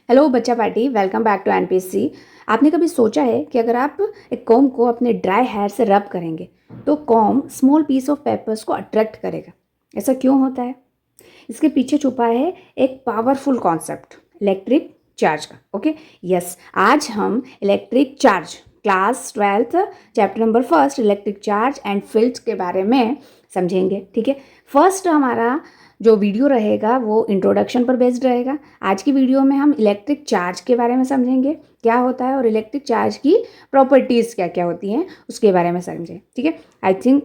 Hello बच्चा party, welcome back to NPSC. आपने कभी सोचा है कि अगर आप एक कॉम को अपने ड्राई हेयर से रब करेंगे तो comb small piece of papers को अट्रैक्ट करेगा। ऐसा क्यों होता है? इसके पीछे छुपा है एक पावरफुल कॉन्सेप्ट, इलेक्ट्रिक चार्ज का। ओके यस, आज हम electric charge class 12th chapter number 1 electric charge and fields के बारे में समझेंगे। ठीक है, फर्स्ट हमारा जो वीडियो रहेगा वो इंट्रोडक्शन पर बेस्ड रहेगा। आज की वीडियो में हम इलेक्ट्रिक चार्ज के बारे में समझेंगे, क्या होता है और इलेक्ट्रिक चार्ज की प्रॉपर्टीज़ क्या क्या होती हैं उसके बारे में समझें। ठीक है, आई थिंक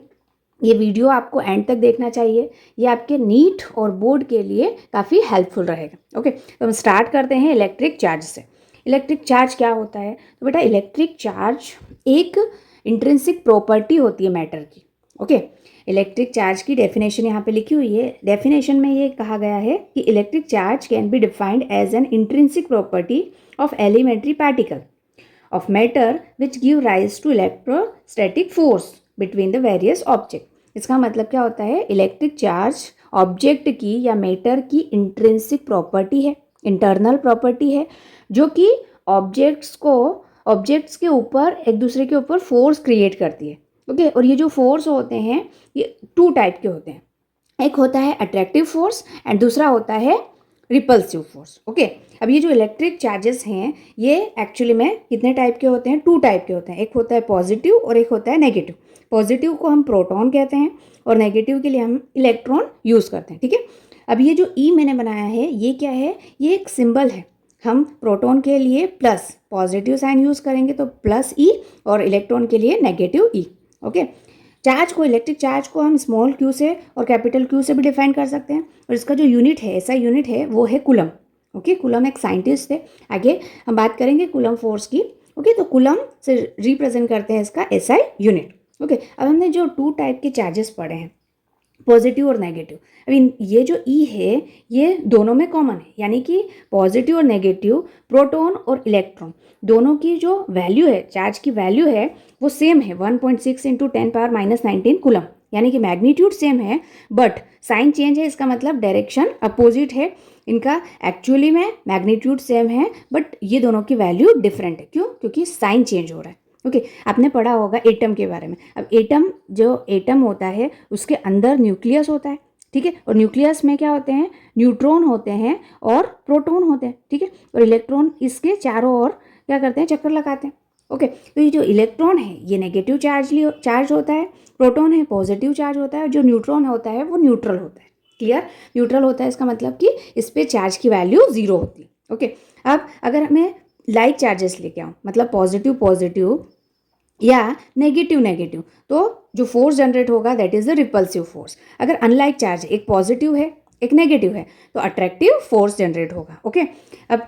ये वीडियो आपको एंड तक देखना चाहिए, ये आपके नीट और बोर्ड के लिए काफ़ी हेल्पफुल रहेगा। ओके, तो हम स्टार्ट करते हैं इलेक्ट्रिक चार्ज से। इलेक्ट्रिक चार्ज क्या होता है? तो बेटा इलेक्ट्रिक चार्ज एक इंट्रिंसिक प्रॉपर्टी होती है मैटर की। ओके, इलेक्ट्रिक चार्ज की डेफिनेशन यहाँ पे लिखी हुई है। डेफिनेशन में ये कहा गया है कि electric charge can be defined as an intrinsic property of elementary particle of matter which give rise to electrostatic force between the various object. इसका मतलब क्या होता है? इलेक्ट्रिक चार्ज ऑब्जेक्ट की या मैटर की इंट्रिंसिक प्रॉपर्टी है, इंटरनल प्रॉपर्टी है, जो कि ऑब्जेक्ट्स के ऊपर एक दूसरे के ऊपर फोर्स क्रिएट करती है। ओके, और ये जो फोर्स होते हैं ये टू टाइप के होते हैं। एक होता है अट्रैक्टिव फोर्स एंड दूसरा होता है रिपल्सिव फोर्स। ओके, अब ये जो इलेक्ट्रिक चार्जेस हैं ये एक्चुअली में कितने टाइप के होते हैं? टू टाइप के होते हैं। एक होता है पॉजिटिव और एक होता है नेगेटिव। पॉजिटिव को हम प्रोटॉन कहते हैं और नेगेटिव के लिए हम इलेक्ट्रॉन यूज़ करते हैं। ठीक है, अब ये जो ई मैंने बनाया है ये क्या है? ये एक सिंबल है। हम प्रोटॉन के लिए प्लस पॉजिटिव साइन यूज़ करेंगे तो प्लस ई, और इलेक्ट्रॉन के लिए नेगेटिव ई। ओके, चार्ज को, इलेक्ट्रिक चार्ज को हम स्मॉल क्यू से और कैपिटल क्यू से भी डिफाइन कर सकते हैं, और इसका जो यूनिट है, ऐसा यूनिट है, वो है कूलम। ओके, कूलम एक साइंटिस्ट थे। आगे हम बात करेंगे कूलम फोर्स की। ओके, तो कूलम से रिप्रेजेंट करते हैं इसका एसआई यूनिट। ओके, अब हमने जो टू टाइप के चार्जेस पढ़े हैं, पॉजिटिव और नेगेटिव, अभी ये जो ई है ये दोनों में कॉमन है, यानी कि पॉजिटिव और नेगेटिव, प्रोटॉन और इलेक्ट्रॉन दोनों की जो वैल्यू है, चार्ज की वैल्यू है, वो सेम है 1.6 इंटू 10⁻⁻19 कूलम, यानी कि मैग्नीट्यूड सेम है बट साइन चेंज है। इसका मतलब डायरेक्शन अपोजिट है इनका। एक्चुअली में मैग्नीट्यूड सेम है बट ये दोनों की वैल्यू डिफरेंट है। क्यों? क्योंकि साइन चेंज हो रहा है। ओके, आपने पढ़ा होगा एटम के बारे में। अब एटम होता है उसके अंदर न्यूक्लियस होता है। ठीक है, और न्यूक्लियस में क्या होते हैं? न्यूट्रॉन होते हैं और प्रोटॉन होते हैं। ठीक है, और इलेक्ट्रॉन इसके चारों ओर क्या करते हैं? चक्कर लगाते हैं। ओके, तो ये जो इलेक्ट्रॉन है ये नेगेटिव चार्ज होता है, प्रोटॉन है पॉजिटिव चार्ज होता है, जो न्यूट्रॉन होता है वो न्यूट्रल होता है। क्लियर? न्यूट्रल होता है इसका मतलब कि इस पर चार्ज की वैल्यू 0 होती है। ओके, अब अगर हमें लाइक चार्जेस लेके आऊँ, मतलब पॉजिटिव या नेगेटिव, तो जो फोर्स जनरेट होगा that is the repulsive force. अगर अनलाइक चार्ज, एक पॉजिटिव है एक नेगेटिव है, तो अट्रैक्टिव फोर्स जनरेट होगा। ओके, अब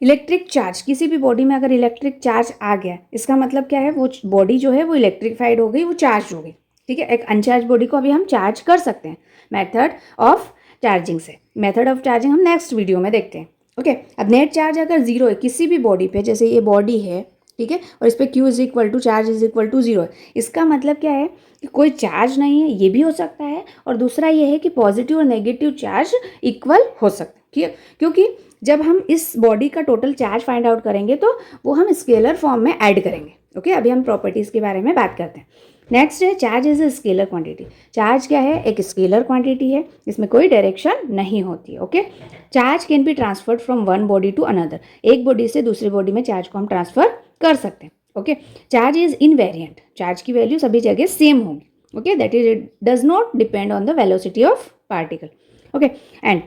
इलेक्ट्रिक चार्ज, किसी भी बॉडी में अगर इलेक्ट्रिक चार्ज आ गया, इसका मतलब क्या है? वो बॉडी जो है वो इलेक्ट्रीफाइड हो गई, वो चार्ज हो गई। ठीक है, एक अनचार्ज बॉडी को अभी हम चार्ज कर सकते हैं मेथड ऑफ चार्जिंग से। मेथड ऑफ चार्जिंग हम नेक्स्ट वीडियो में देखते हैं। ओके, अब नेट चार्ज अगर 0 है किसी भी बॉडी पे, जैसे ये बॉडी है, ठीक है, और इस पर Q is equal to charge is equal to 0 है, इसका मतलब क्या है कि कोई चार्ज नहीं है, ये भी हो सकता है, और दूसरा ये है कि पॉजिटिव और नेगेटिव चार्ज इक्वल हो सकते हैं। ठीक है, क्योंकि जब हम इस बॉडी का टोटल चार्ज फाइंड आउट करेंगे तो वो हम स्केलर फॉर्म में ऐड करेंगे। ओके, अभी हम प्रॉपर्टीज़ के बारे में बात करते हैं। नेक्स्ट है charge is a scalar quantity. Charge क्या है? एक स्केलर क्वांटिटी है, इसमें कोई डायरेक्शन नहीं होती है। Okay, charge can be transferred from one body to another. एक बॉडी से दूसरी बॉडी में चार्ज को हम ट्रांसफर कर सकते हैं। Okay, charge is invariant. Charge की वैल्यू सभी जगह सेम होगी। Okay, that is it does not depend on the velocity of particle. Okay, and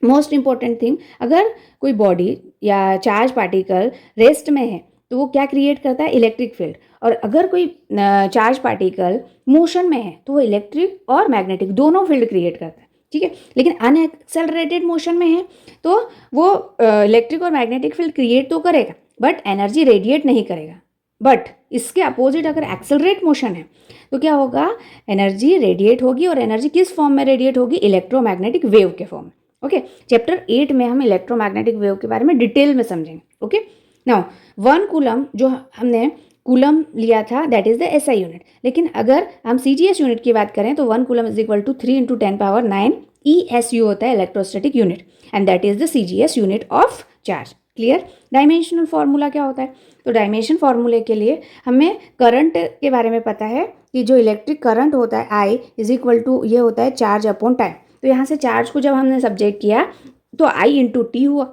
most important thing, अगर कोई बॉडी या चार्ज पार्टिकल रेस्ट में है तो वो क्या क्रिएट करता है? Electric field. और अगर कोई चार्ज पार्टिकल मोशन में है तो वो इलेक्ट्रिक और मैग्नेटिक दोनों फील्ड क्रिएट करता है। ठीक है, लेकिन अनएक्सेलरेटेड मोशन में है तो वो इलेक्ट्रिक और मैग्नेटिक फील्ड क्रिएट तो करेगा बट एनर्जी रेडिएट नहीं करेगा। बट इसके अपोजिट अगर एक्सेलरेट मोशन है तो क्या होगा? एनर्जी रेडिएट होगी, और एनर्जी किस फॉर्म में रेडिएट होगी? इलेक्ट्रोमैग्नेटिक वेव के फॉर्म में। ओके, चैप्टर 8 में हम इलेक्ट्रोमैग्नेटिक वेव के बारे में डिटेल में समझेंगे। ओके, नाउ 1 कूलम, जो हमने कूलम लिया था that is the SI unit, लेकिन अगर हम सीजीएस यूनिट की बात करें तो 1 coulomb is equal to 3 into 10⁻⁹ ESU होता है electrostatic unit, and that is the CGS unit of charge. Clear. Dimensional formula क्या होता है? तो डायमेंशन फार्मूले के लिए हमें करंट के बारे में पता है कि जो इलेक्ट्रिक करंट होता है I इज इक्वल टू ये होता है चार्ज अपॉन टाइम। तो यहाँ से चार्ज को जब हमने सब्जेक्ट किया तो I इंटू टी हुआ,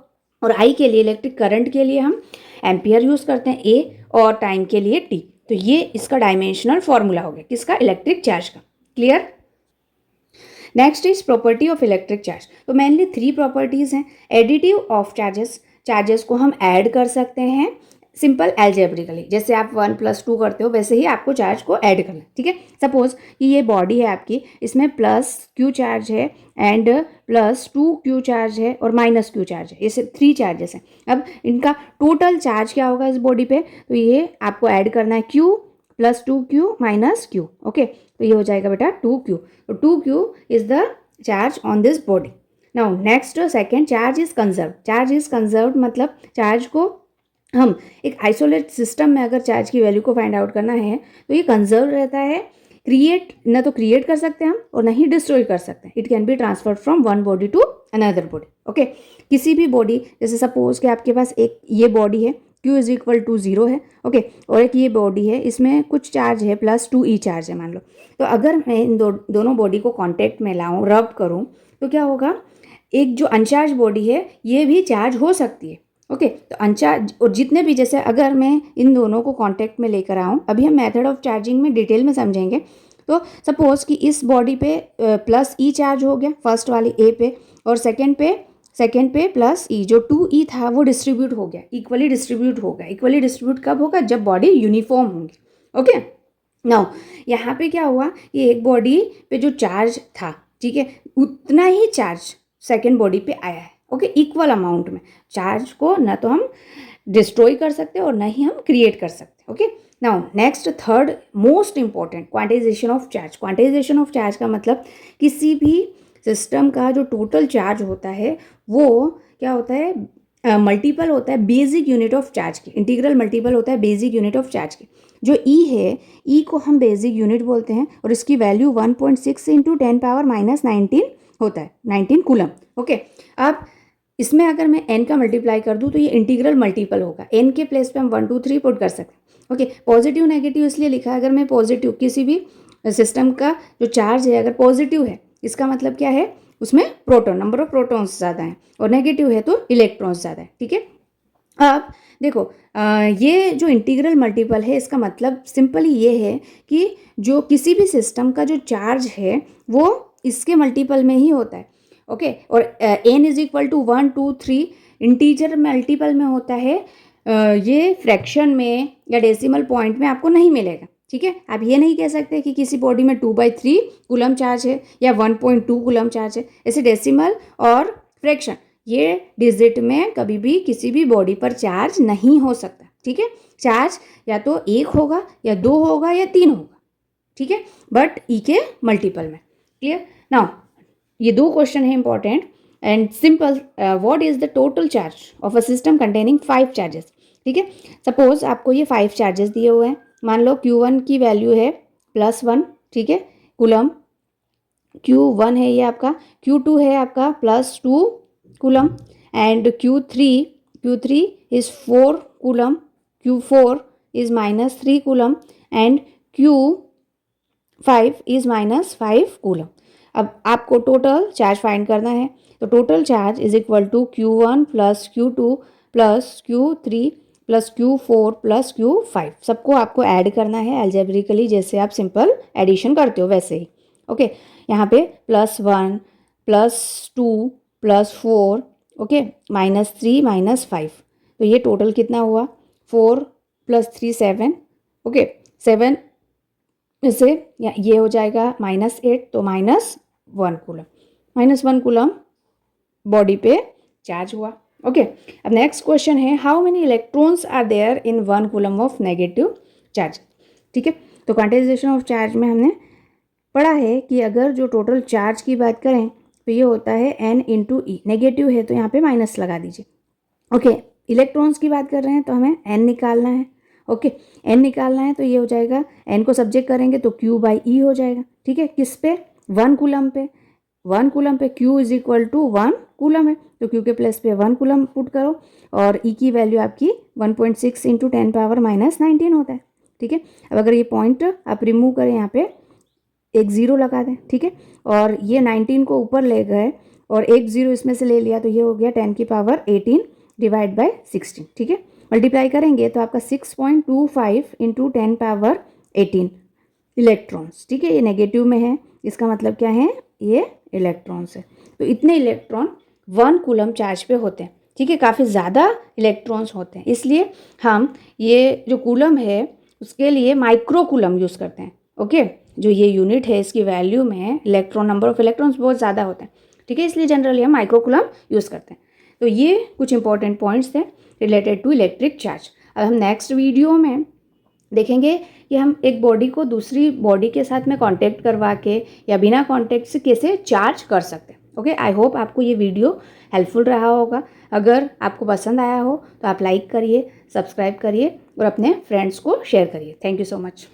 और I के लिए इलेक्ट्रिक करंट के लिए हम एम्पियर यूज़ करते हैं A, और टाइम के लिए T। तो ये इसका डायमेंशनल फार्मूला हो गया किसका? इलेक्ट्रिक चार्ज का। Clear. Next is property of electric charge. तो मेनली 3 प्रॉपर्टीज़ हैं। एडिटिव ऑफ चार्जेस, चार्जेस को हम ऐड कर सकते हैं सिंपल एल्जेब्रिकली, जैसे आप 1 + 2 करते हो वैसे ही आपको चार्ज को ऐड करना है, ठीक है। सपोज कि ये बॉडी है आपकी, इसमें +Q चार्ज है एंड +2Q चार्ज है और -Q चार्ज है, ये 3 चार्जेस हैं। अब इनका टोटल चार्ज क्या होगा इस बॉडी पे? तो ये आपको ऐड करना है Q + 2Q - Q, ओके। तो ये हो जाएगा बेटा 2Q। तो 2Q is the charge on this body. Now next second, charge is conserve. Charge is conserve मतलब चार्ज को हम एक आइसोलेट सिस्टम में अगर चार्ज की वैल्यू को फाइंड आउट करना है तो ये कंजर्व रहता है। क्रिएट न तो क्रिएट कर सकते हैं हम और न ही डिस्ट्रॉय कर सकते हैं। It can be transferred from one body to another body, okay. किसी भी बॉडी, जैसे सपोज कि आपके पास एक ये बॉडी है Q इज इक्वल टू 0 है, ओके, और एक ये बॉडी है इसमें कुछ चार्ज है +2E चार्ज है मान लो। तो अगर मैं इन दोनों बॉडी को कॉन्टेक्ट में लाऊं, रब करूं, तो क्या होगा? एक जो अनचार्ज बॉडी है ये भी चार्ज हो सकती है, ओके। तो अनचार्ज और जितने भी, जैसे अगर मैं इन दोनों को कांटेक्ट में लेकर आऊँ, अभी हम मेथड ऑफ चार्जिंग में डिटेल में समझेंगे। तो सपोज कि इस बॉडी पे +E चार्ज हो गया फर्स्ट वाली A पे, और सेकंड पे +E, जो 2E था वो डिस्ट्रीब्यूट हो गया, इक्वली डिस्ट्रीब्यूट होगा। इक्वली डिस्ट्रीब्यूट कब होगा? जब बॉडी यूनिफॉर्म होंगी, ओके। नाउ यहाँ पे क्या हुआ? ये एक बॉडी पे जो चार्ज था, ठीक है, उतना ही चार्ज सेकेंड बॉडी पे आया है, ओके, इक्वल अमाउंट में। चार्ज को ना तो हम डिस्ट्रॉय कर सकते और ना ही हम क्रिएट कर सकते, okay. Now next third most important, quantization of charge. Quantization of charge का मतलब किसी भी सिस्टम का जो टोटल चार्ज होता है वो क्या होता है? मल्टीपल होता है बेसिक यूनिट ऑफ चार्ज की। इंटीग्रल मल्टीपल होता है बेसिक यूनिट ऑफ चार्ज की। जो E है, E को हम बेसिक यूनिट बोलते हैं और इसकी वैल्यू 1.6 × 10⁻⁻19 होता है, 19 कूलम, ओके। अब इसमें अगर मैं n का मल्टीप्लाई कर दूँ तो ये इंटीग्रल मल्टीपल होगा। n के प्लेस पे हम 1 2 3 पुट कर सकते हैं, ओके। पॉजिटिव नेगेटिव इसलिए लिखा है, अगर मैं पॉजिटिव किसी भी सिस्टम का जो चार्ज है अगर पॉजिटिव है, इसका मतलब क्या है? उसमें प्रोटॉन, नंबर ऑफ प्रोटॉन्स ज़्यादा हैं, और नेगेटिव है तो इलेक्ट्रॉन्स ज़्यादा है, ठीक है। अब देखो ये जो इंटीग्रल मल्टीपल है इसका मतलब सिंपली ये है कि जो किसी भी सिस्टम का जो चार्ज है वो इसके मल्टीपल में ही होता है, ओके। और n is equal to 1 2 3 integer multiple में होता है, ये फ्रैक्शन में या डेसिमल पॉइंट में आपको नहीं मिलेगा, ठीक है। आप ये नहीं कह सकते कि किसी बॉडी में 2/3 कूलम चार्ज है या 1.2 कूलम चार्ज है। ऐसे डेसिमल और फ्रैक्शन ये डिजिट में कभी भी किसी भी बॉडी पर चार्ज नहीं हो सकता, ठीक है। चार्ज या तो 1 होगा या 2 होगा या 3 होगा, ठीक है, बट E के मल्टीपल में। क्लियर। नाउ ये 2 क्वेश्चन है important and simple. What is the total charge of a system containing 5 charges, ठीक है। सपोज आपको ये 5 चार्जेस दिए हुए हैं। मान लो Q1 की वैल्यू है +1, ठीक है, कूलम। Q1 है ये आपका, Q2 है आपका +2 coulomb and Q3 is 4 coulomb, Q4 is -3 coulomb and Q5 is -5 coulomb. अब आपको टोटल चार्ज फाइंड करना है, तो total charge is equal to Q1 + Q2 + Q3 + Q4 + Q5, सबको आपको ऐड करना है एल्जेब्रिकली, जैसे आप सिंपल एडिशन करते हो वैसे ही, ओके। यहाँ पे +1 +2 +4, ओके, -3 -5, तो ये टोटल कितना हुआ? 4 + 3 7, ओके। 7 से ये हो जाएगा -8, तो -1 कूलम, -1 कूलम बॉडी पे चार्ज हुआ, ओके। अब नेक्स्ट क्वेश्चन है, how many electrons are there in 1 coulomb of negative charge, ठीक है। तो क्वांटाइजेशन ऑफ चार्ज में हमने पढ़ा है कि अगर जो टोटल चार्ज की बात करें तो ये होता है n × E। नेगेटिव है तो यहाँ पे माइनस लगा दीजिए, ओके। इलेक्ट्रॉन्स की बात कर रहे हैं तो हमें n निकालना है, ओके। n निकालना है तो ये हो जाएगा, n को सब्जेक्ट करेंगे तो Q/E हो जाएगा, ठीक है। किस पे? 1 कूलम पे, 1 कूलम पे Q is equal to 1 coulomb है, तो Q के प्लेस पे 1 कूलम पुट करो और E की वैल्यू आपकी 1.6 इंटू 10⁻⁻19 होता है। ठीक है, अब अगर ये पॉइंट आप रिमूव करें यहाँ पे एक ज़ीरो लगा दें, ठीक है, और ये 19 को ऊपर ले गए और एक ज़ीरो इसमें से ले लिया तो ये हो गया 10⁻18 डिवाइड बाय 16। ठीक है, मल्टीप्लाई करेंगे तो आपका 6.25 इंटू 10⁻18 इलेक्ट्रॉन्स। ठीक है, ये नेगेटिव में है, इसका मतलब क्या है, ये इलेक्ट्रॉन्स है। तो इतने इलेक्ट्रॉन 1 कूलम चार्ज पे होते हैं। ठीक है, काफ़ी ज़्यादा इलेक्ट्रॉन्स होते हैं, इसलिए हम ये जो कूलम है उसके लिए माइक्रो कूलम यूज़ करते हैं। ओके, जो ये यूनिट है इसकी वैल्यू में इलेक्ट्रॉन, नंबर ऑफ इलेक्ट्रॉन्स बहुत ज़्यादा होते हैं। ठीक है, इसलिए जनरली हम माइक्रो कूलम यूज़ करते हैं। तो ये कुछ इंपॉर्टेंट पॉइंट्स थे रिलेटेड टू इलेक्ट्रिक चार्ज। अब हम नेक्स्ट वीडियो में देखेंगे कि हम एक बॉडी को दूसरी बॉडी के साथ में कांटेक्ट करवा के या बिना कांटेक्ट से कैसे चार्ज कर सकते हैं। ओके, आई होप आपको ये वीडियो हेल्पफुल रहा होगा। अगर आपको पसंद आया हो तो आप लाइक करिए, सब्सक्राइब करिए और अपने फ्रेंड्स को शेयर करिए। Thank you so much.